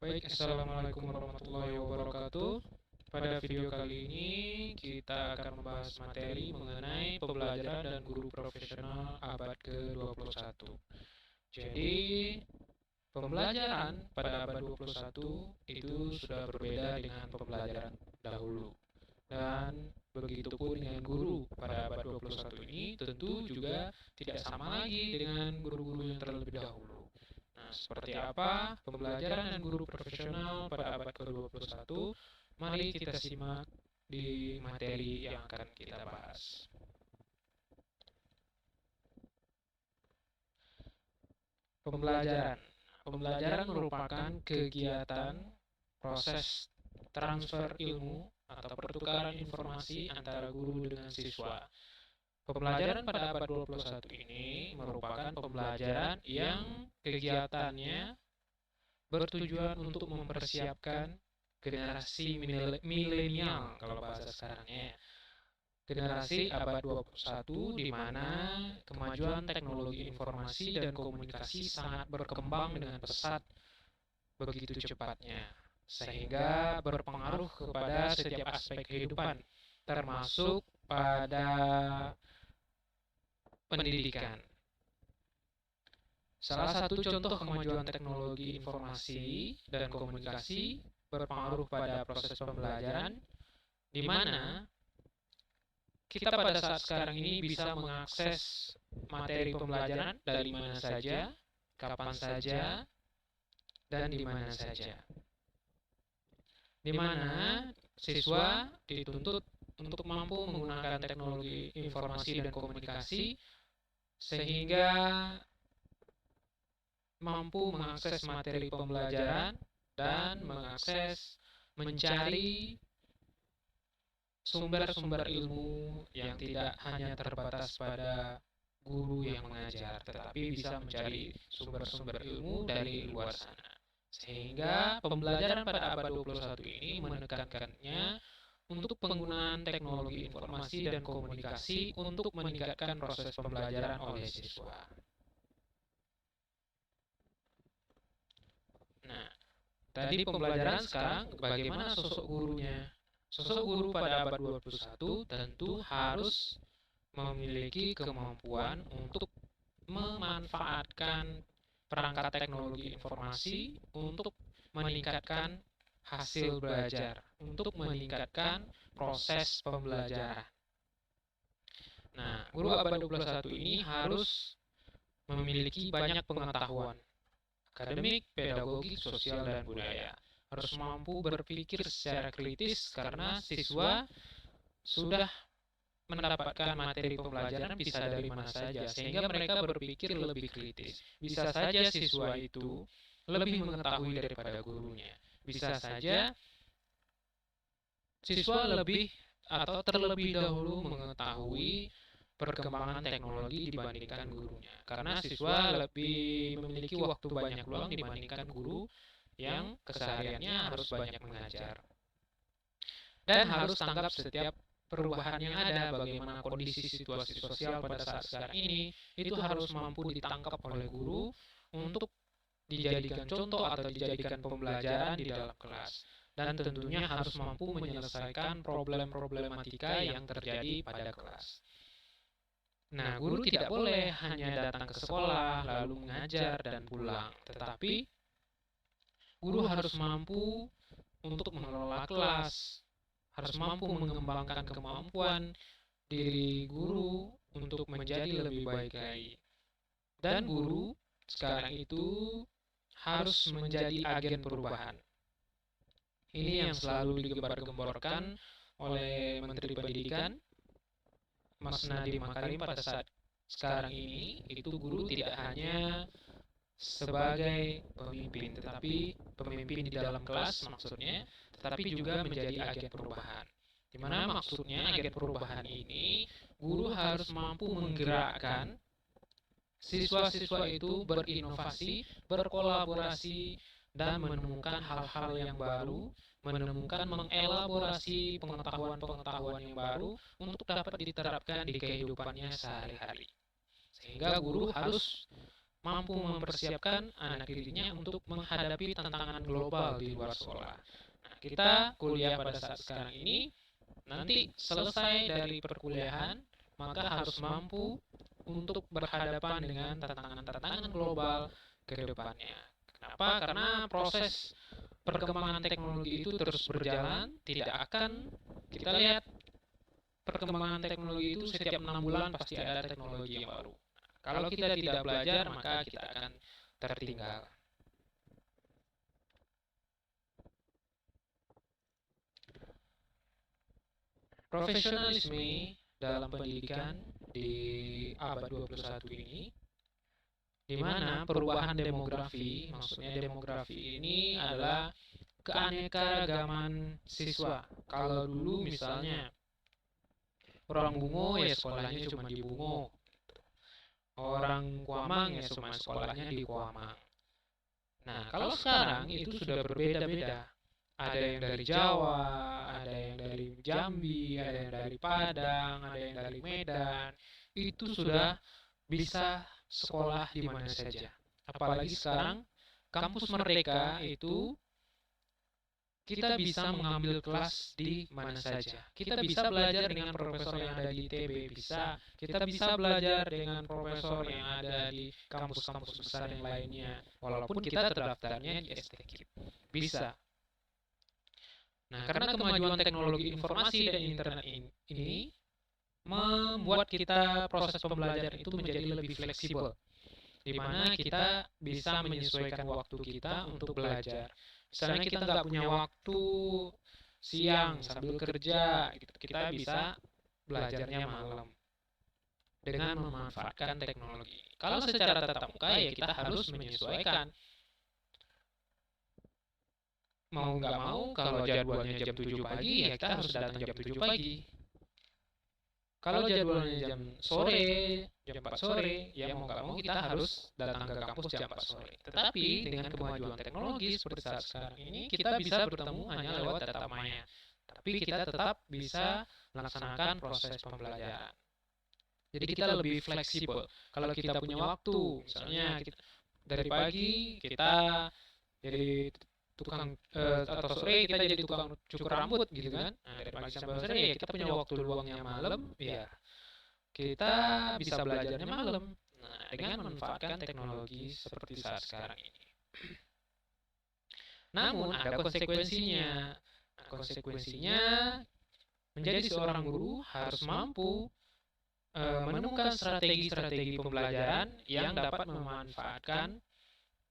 Baik, Assalamualaikum warahmatullahi wabarakatuh. Pada video kali ini kita akan membahas materi mengenai pembelajaran dan guru profesional abad ke-21. Jadi, pembelajaran pada abad 21 itu sudah berbeda dengan pembelajaran dahulu. Dan begitu pun dengan guru pada abad 21 ini tentu juga tidak sama lagi dengan guru-guru yang terlebih dahulu. Nah, seperti apa pembelajaran dan guru profesional pada abad ke-21? Mari kita simak di materi yang akan kita bahas. Pembelajaran. Pembelajaran merupakan kegiatan proses transfer ilmu atau pertukaran informasi antara guru dengan siswa. Pembelajaran pada abad 21 ini merupakan pembelajaran yang kegiatannya bertujuan untuk mempersiapkan generasi milenial kalau bahasa sekarangnya. Generasi abad 21 di mana kemajuan teknologi informasi dan komunikasi sangat berkembang dengan pesat begitu cepatnya, sehingga berpengaruh kepada setiap aspek kehidupan, termasuk pada pendidikan. Salah satu contoh kemajuan teknologi informasi dan komunikasi berpengaruh pada proses pembelajaran, di mana kita pada saat sekarang ini bisa mengakses materi pembelajaran dari mana saja, kapan saja, dan di mana saja. Di mana siswa dituntut untuk mampu menggunakan teknologi informasi dan komunikasi sehingga mampu mengakses materi pembelajaran dan mencari sumber-sumber ilmu yang tidak hanya terbatas pada guru yang mengajar, tetapi bisa mencari sumber-sumber ilmu dari luar sana. Sehingga pembelajaran pada abad 21 ini menekankannya untuk penggunaan teknologi informasi dan komunikasi untuk meningkatkan proses pembelajaran oleh siswa. Nah, tadi pembelajaran, sekarang bagaimana sosok gurunya? Sosok guru pada abad 21 tentu harus memiliki kemampuan untuk memanfaatkan perangkat teknologi informasi untuk meningkatkan hasil belajar, untuk meningkatkan proses pembelajaran. Nah, guru abad 21 ini harus memiliki banyak pengetahuan akademik, pedagogik, sosial, dan budaya. Harus mampu berpikir secara kritis karena siswa sudah mendapatkan materi pembelajaran bisa dari mana saja, sehingga mereka berpikir lebih kritis. Bisa saja siswa itu lebih mengetahui daripada gurunya. Bisa saja siswa lebih atau terlebih dahulu mengetahui perkembangan teknologi dibandingkan gurunya. Karena siswa lebih memiliki waktu banyak luang dibandingkan guru yang kesehariannya harus banyak mengajar. Dan harus tanggap setiap perubahan yang ada, bagaimana kondisi situasi sosial pada saat sekarang ini, itu harus mampu ditangkap oleh guru untuk dijadikan contoh atau dijadikan pembelajaran di dalam kelas. Dan tentunya harus mampu menyelesaikan problematika yang terjadi pada kelas. Nah, guru tidak boleh hanya datang ke sekolah, lalu mengajar dan pulang. Tetapi, guru harus mampu untuk mengelola kelas, harus mampu mengembangkan kemampuan diri guru untuk menjadi lebih baik lagi. Dan guru sekarang itu harus menjadi agen perubahan. Ini yang selalu digembar-gemborkan oleh Menteri Pendidikan, Mas Nadiem Makarim pada saat sekarang ini, itu guru tidak hanya sebagai pemimpin, tetapi pemimpin di dalam kelas maksudnya, tetapi juga menjadi agen perubahan. Di mana maksudnya agen perubahan ini, guru harus mampu menggerakkan siswa-siswa itu berinovasi, berkolaborasi, dan menemukan hal-hal yang baru, menemukan mengelaborasi pengetahuan-pengetahuan yang baru untuk dapat diterapkan di kehidupannya sehari-hari. Sehingga guru harus mampu mempersiapkan anak didiknya untuk menghadapi tantangan global di luar sekolah. Nah, kita kuliah pada saat sekarang ini, nanti selesai dari perkuliahan, maka harus mampu untuk berhadapan dengan tantangan-tantangan global ke depannya. Kenapa? Karena proses perkembangan teknologi itu terus berjalan, tidak akan kita lihat perkembangan teknologi itu setiap 6 bulan pasti ada teknologi yang baru. Kalau kita tidak belajar, maka kita akan tertinggal. Profesionalisme dalam pendidikan di abad 21 ini, di mana perubahan demografi, maksudnya demografi ini adalah keanekaragaman siswa. Kalau dulu misalnya orang Bungo ya sekolahnya cuma di Bungo, orang Kuamang ya cuma sekolahnya di Kuamang. Nah, kalau sekarang itu sudah berbeda-beda. Ada yang dari Jawa, ada yang dari Jambi, ada yang dari Padang, ada yang dari Medan. Itu sudah bisa sekolah di mana saja. Apalagi sekarang kampus Merdeka itu kita bisa mengambil kelas di mana saja. Kita bisa belajar dengan profesor yang ada di ITB, bisa. Kita bisa belajar dengan profesor yang ada di kampus-kampus besar yang lainnya. Walaupun kita terdaftarnya di STKIP. Bisa. Nah, karena kemajuan teknologi informasi dan internet ini membuat kita proses pembelajaran itu menjadi lebih fleksibel, di mana kita bisa menyesuaikan waktu kita untuk belajar. Misalnya kita nggak punya waktu siang sambil kerja, kita bisa belajarnya malam dengan memanfaatkan teknologi. Kalau secara tatap muka ya kita harus menyesuaikan. Mau nggak mau, kalau jadwalnya jam 7 pagi, ya kita harus datang jam 7 pagi. Kalau jadwalnya jam sore, jam 4 sore, ya mau nggak mau kita harus datang ke kampus jam 4 sore. Tetapi dengan kemajuan teknologi seperti saat sekarang ini, kita bisa bertemu hanya lewat tatap maya. Tapi kita tetap bisa melaksanakan proses pembelajaran. Jadi kita lebih fleksibel. Kalau kita punya waktu, misalnya dari pagi kita jadi tukang atau sore kita jadi tukang cukur rambut gitu kan. Nah, dari pagi sampai sore ya kita punya waktu luangnya malam, ya kita bisa belajarnya malam. Nah, dengan memanfaatkan teknologi seperti saat sekarang ini. Namun ada konsekuensinya. Nah, konsekuensinya menjadi seorang guru harus mampu menemukan strategi-strategi pembelajaran yang dapat memanfaatkan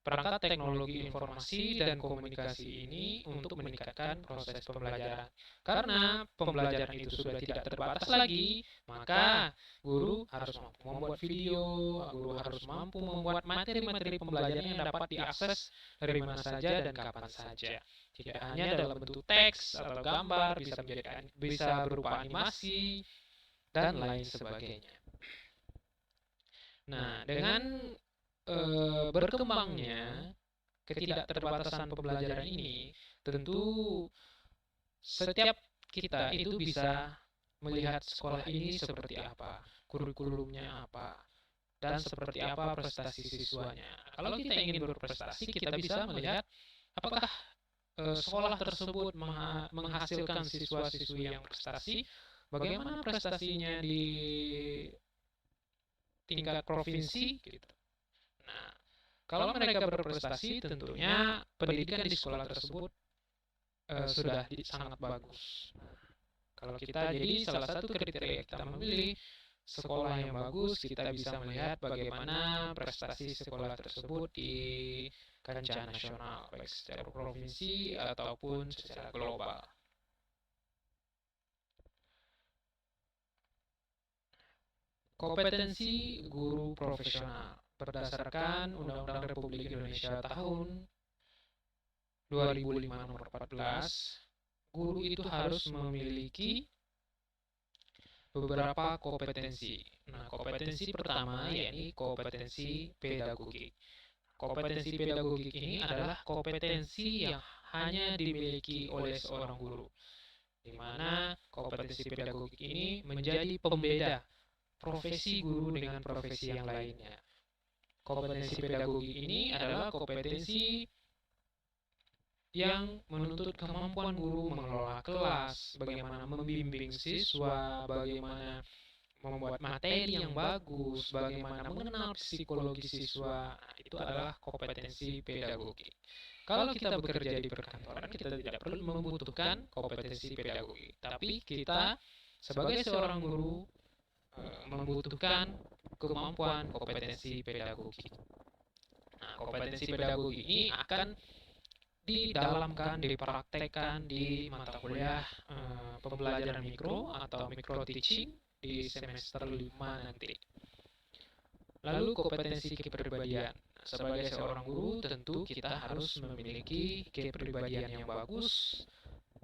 perangkat teknologi informasi dan komunikasi ini untuk meningkatkan proses pembelajaran. Karena pembelajaran itu sudah tidak terbatas lagi, maka guru harus mampu membuat video, guru harus mampu membuat materi-materi pembelajaran yang dapat diakses dari mana saja dan kapan saja. Tidak hanya dalam bentuk teks atau gambar, bisa berupa animasi, dan lain sebagainya. Nah, dengan berkembangnya ketidakterbatasan pembelajaran ini, tentu setiap kita itu bisa melihat sekolah ini seperti apa, kurikulumnya apa, dan seperti apa prestasi siswanya. Kalau kita ingin berprestasi, kita bisa melihat apakah sekolah tersebut menghasilkan siswa-siswi yang prestasi, bagaimana prestasinya di tingkat provinsi, gitu. Nah, kalau mereka berprestasi, tentunya pendidikan di sekolah tersebut sudah sangat bagus. Kalau kita jadi salah satu kriteria kita memilih sekolah yang bagus, kita bisa melihat bagaimana prestasi sekolah tersebut di kancah nasional, baik secara provinsi ataupun secara global. Kompetensi guru profesional berdasarkan Undang-Undang Republik Indonesia tahun 2005 nomor 14, guru itu harus memiliki beberapa kompetensi. Nah, kompetensi pertama yakni kompetensi pedagogik. Kompetensi pedagogik ini adalah kompetensi yang hanya dimiliki oleh seorang guru, di mana kompetensi pedagogik ini menjadi pembeda profesi guru dengan profesi yang lainnya. Kompetensi pedagogi ini adalah kompetensi yang menuntut kemampuan guru mengelola kelas, bagaimana membimbing siswa, bagaimana membuat materi yang bagus, bagaimana mengenal psikologi siswa. Nah, itu adalah kompetensi pedagogi. Kalau kita bekerja di perkantoran, kita tidak perlu membutuhkan kompetensi pedagogi, tapi kita sebagai seorang guru membutuhkan kemampuan kompetensi pedagogi. Nah, kompetensi pedagogi ini akan didalamkan, dipraktekkan di mata kuliah pembelajaran mikro atau micro teaching di semester 5 nanti. Lalu kompetensi kepribadian. Sebagai seorang guru tentu kita harus memiliki kepribadian yang bagus,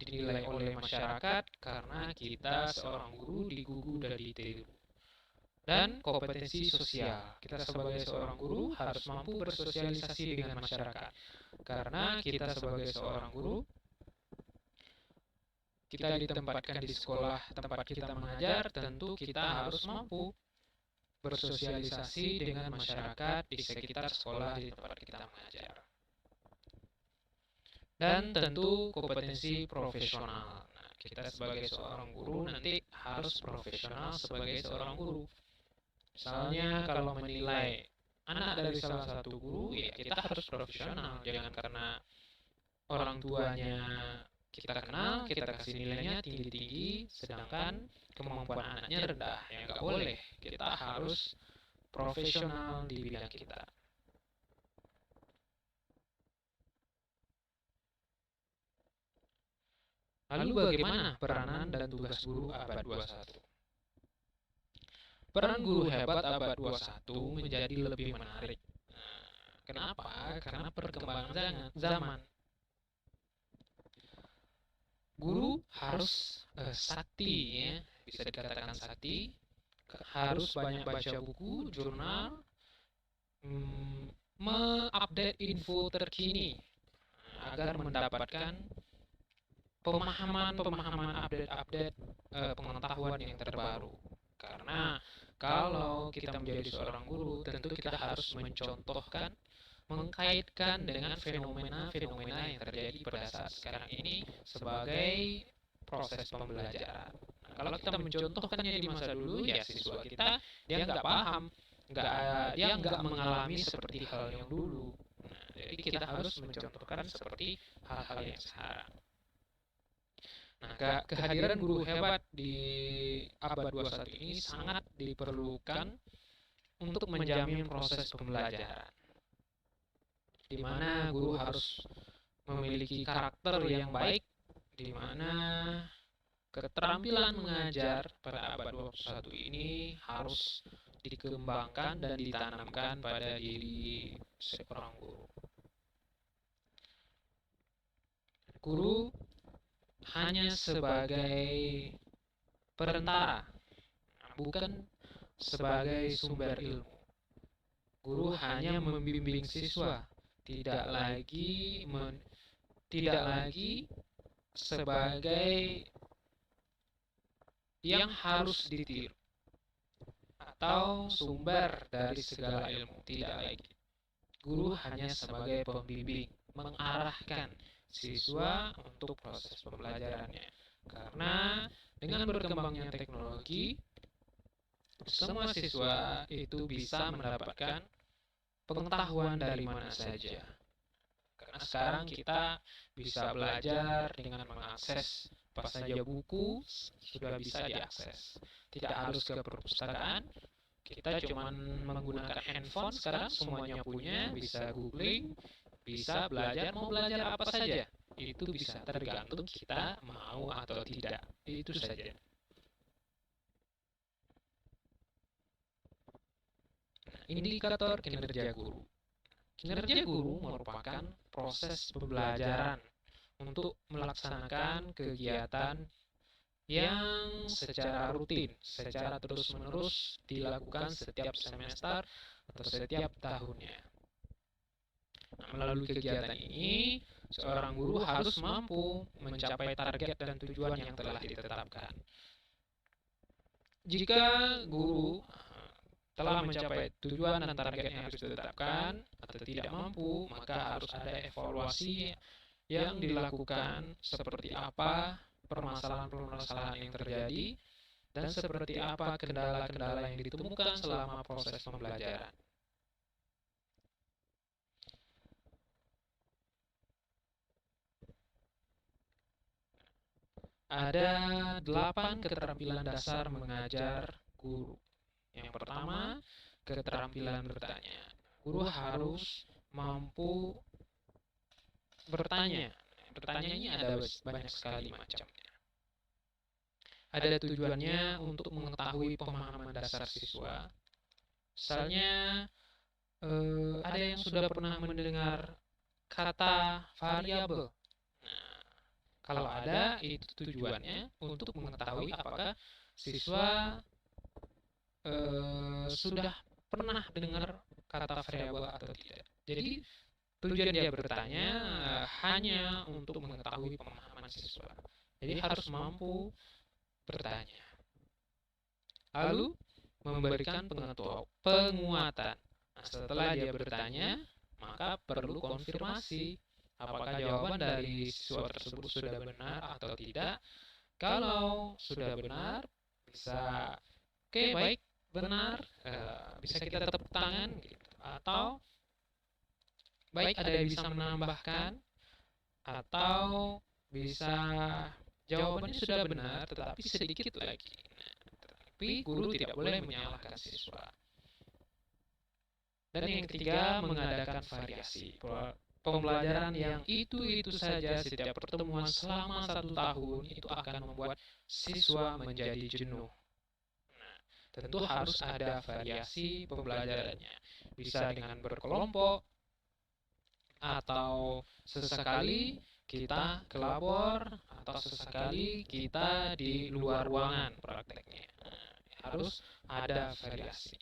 dinilai oleh masyarakat karena kita seorang guru digugu dan ditiru. Dan kompetensi sosial. Kita sebagai seorang guru harus mampu bersosialisasi dengan masyarakat. Karena kita sebagai seorang guru, kita ditempatkan di sekolah tempat kita mengajar, tentu kita harus mampu bersosialisasi dengan masyarakat di sekitar sekolah di tempat kita mengajar. Dan tentu kompetensi profesional. Nah, kita sebagai seorang guru nanti harus profesional sebagai seorang guru. Misalnya kalau menilai anak dari salah satu guru, ya kita harus profesional. Jangan karena orang tuanya kita kenal, kita kasih nilainya tinggi-tinggi, sedangkan kemampuan anaknya rendah. Ya nggak boleh. Kita harus profesional di bidang kita. Lalu bagaimana peranan dan tugas guru abad 21? Peran guru hebat abad 21 menjadi lebih menarik. Kenapa? Karena perkembangan zaman. Guru harus sakti, ya, bisa dikatakan sakti, harus banyak baca buku, jurnal, mengupdate info terkini agar mendapatkan pemahaman update pengetahuan yang terbaru. Karena kalau kita menjadi seorang guru, tentu kita harus mencontohkan, mengkaitkan dengan fenomena-fenomena yang terjadi pada saat sekarang ini sebagai proses pembelajaran. Nah, kalau kita mencontohkannya di masa dulu, ya siswa kita dia nggak paham, dia nggak mengalami seperti hal yang dulu. Nah, jadi kita harus mencontohkan seperti hal-hal yang sekarang. Nah, kehadiran guru hebat di abad 21 ini sangat diperlukan untuk menjamin proses pembelajaran, di mana guru harus memiliki karakter yang baik, di mana keterampilan mengajar pada abad 21 ini harus dikembangkan dan ditanamkan pada diri seorang guru. Guru hanya sebagai perantara, bukan sebagai sumber ilmu. Guru hanya membimbing siswa, tidak lagi sebagai yang harus ditiru atau sumber dari segala ilmu, tidak lagi. Guru hanya sebagai pembimbing, mengarahkan siswa untuk proses pembelajarannya. Karena dengan berkembangnya teknologi, semua siswa itu bisa mendapatkan pengetahuan dari mana saja. Karena sekarang kita bisa belajar dengan mengakses apa saja buku sudah bisa diakses. Tidak harus ke perpustakaan. Kita cuma menggunakan handphone sekarang, semuanya punya, bisa googling, bisa belajar, mau belajar apa saja. Itu bisa, tergantung kita mau atau tidak. Itu saja. Indikator kinerja guru. Kinerja guru merupakan proses pembelajaran untuk melaksanakan kegiatan yang secara rutin, secara terus-menerus dilakukan setiap semester atau setiap tahunnya. Nah, melalui kegiatan ini, seorang guru harus mampu mencapai target dan tujuan yang telah ditetapkan. Jika guru telah mencapai tujuan dan target yang harus ditetapkan atau tidak mampu, maka harus ada evaluasi yang dilakukan seperti apa permasalahan-permasalahan yang terjadi dan seperti apa kendala-kendala yang ditemukan selama proses pembelajaran. Ada 8 keterampilan dasar mengajar guru. Yang pertama, keterampilan bertanya. Guru harus mampu bertanya. Bertanyanya ada banyak sekali macamnya. Ada tujuannya untuk mengetahui pemahaman dasar siswa. Misalnya, ada yang sudah pernah mendengar kata variabel. Nah, kalau ada, itu tujuannya untuk mengetahui apakah siswa sudah pernah dengar kata variabel atau tidak. Jadi tujuan dia bertanya hanya untuk mengetahui pemahaman siswa. Jadi harus mampu bertanya. Lalu memberikan penguatan. Nah, setelah dia bertanya, maka perlu konfirmasi apakah jawaban dari siswa tersebut sudah benar atau tidak. Kalau sudah benar, bisa oke, baik, benar, bisa kita tepuk tangan gitu. Atau baik, ada yang bisa menambahkan, atau bisa jawabannya sudah benar tetapi sedikit lagi. Tapi guru tidak boleh menyalahkan siswa. Dan yang ketiga, mengadakan variasi. Pembelajaran yang itu-itu saja setiap pertemuan selama 1 tahun itu akan membuat siswa menjadi jenuh. Nah, tentu harus ada variasi pembelajarannya. Bisa dengan berkelompok, atau sesekali kita ke labor, atau sesekali kita di luar ruangan prakteknya. Nah, harus ada variasi.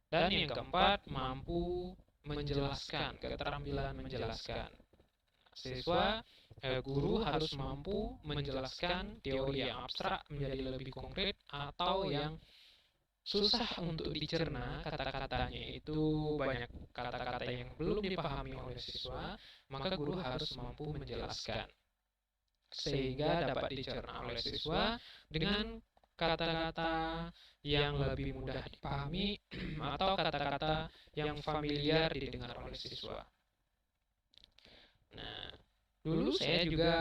Dan yang keempat, mampu menjelaskan, keterampilan menjelaskan. Siswa, guru harus mampu menjelaskan teori yang abstrak menjadi lebih konkret atau yang susah untuk dicerna kata-katanya itu banyak kata-kata yang belum dipahami oleh siswa, maka guru harus mampu menjelaskan sehingga dapat dicerna oleh siswa dengan kata-kata yang lebih mudah dipahami atau kata-kata yang familiar didengar oleh siswa. Nah, dulu saya juga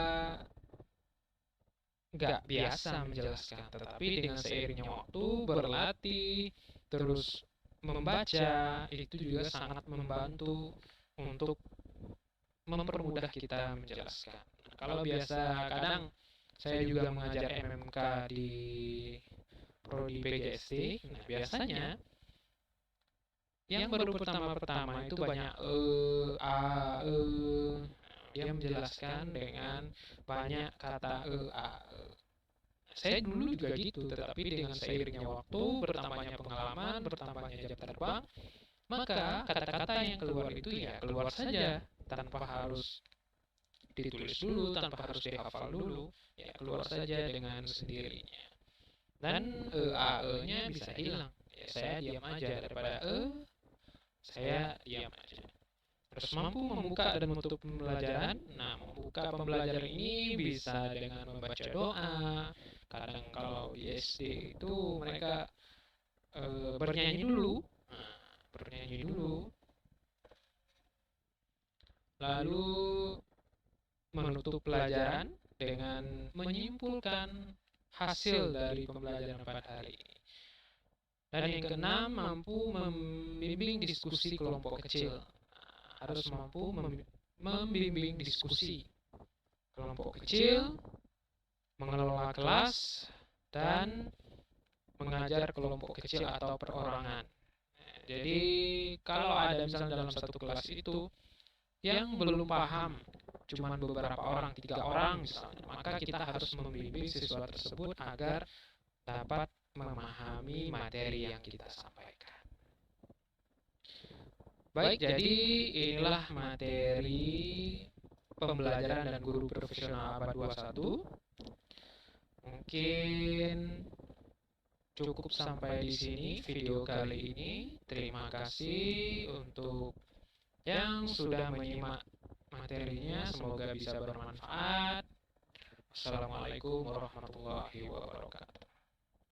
nggak biasa menjelaskan, tetapi dengan seiringnya waktu berlatih, terus membaca, itu juga sangat membantu untuk mempermudah kita menjelaskan. Kalau biasa, kadang saya juga mengajar MMK di Prodi PGSD. Nah, biasanya yang baru pertama-pertama itu banyak a, dia menjelaskan dengan banyak kata a. Saya dulu juga gitu, tetapi dengan seiringnya waktu, bertambahnya pengalaman, bertambahnya jam terbang, maka kata-kata yang keluar itu ya keluar saja, tanpa harus ditulis dulu, tanpa harus dihafal dulu, ya keluar saja dengan sendirinya. Dan nya bisa hilang. Ya, saya diam aja daripada saya diam aja. Terus mampu membuka dan menutup pembelajaran. Nah, membuka pembelajaran ini bisa dengan membaca doa. Kadang kalau di SD itu mereka bernyanyi dulu. Nah, bernyanyi dulu. Lalu menutup pelajaran dengan menyimpulkan hasil dari pembelajaran pada hari ini. Dan yang keenam, mampu membimbing diskusi kelompok kecil. Harus mampu membimbing diskusi kelompok kecil, mengelola kelas, dan mengajar kelompok kecil atau perorangan. Jadi kalau ada misalnya dalam satu kelas itu yang belum paham cuma beberapa orang, 3 orang misalnya, maka kita harus membimbing siswa tersebut agar dapat memahami materi yang kita sampaikan. Baik, jadi inilah materi pembelajaran dan guru profesional abad 21. Mungkin cukup sampai di sini video kali ini. Terima kasih untuk yang sudah menyimak materinya, semoga bisa bermanfaat. Assalamualaikum warahmatullahi wabarakatuh.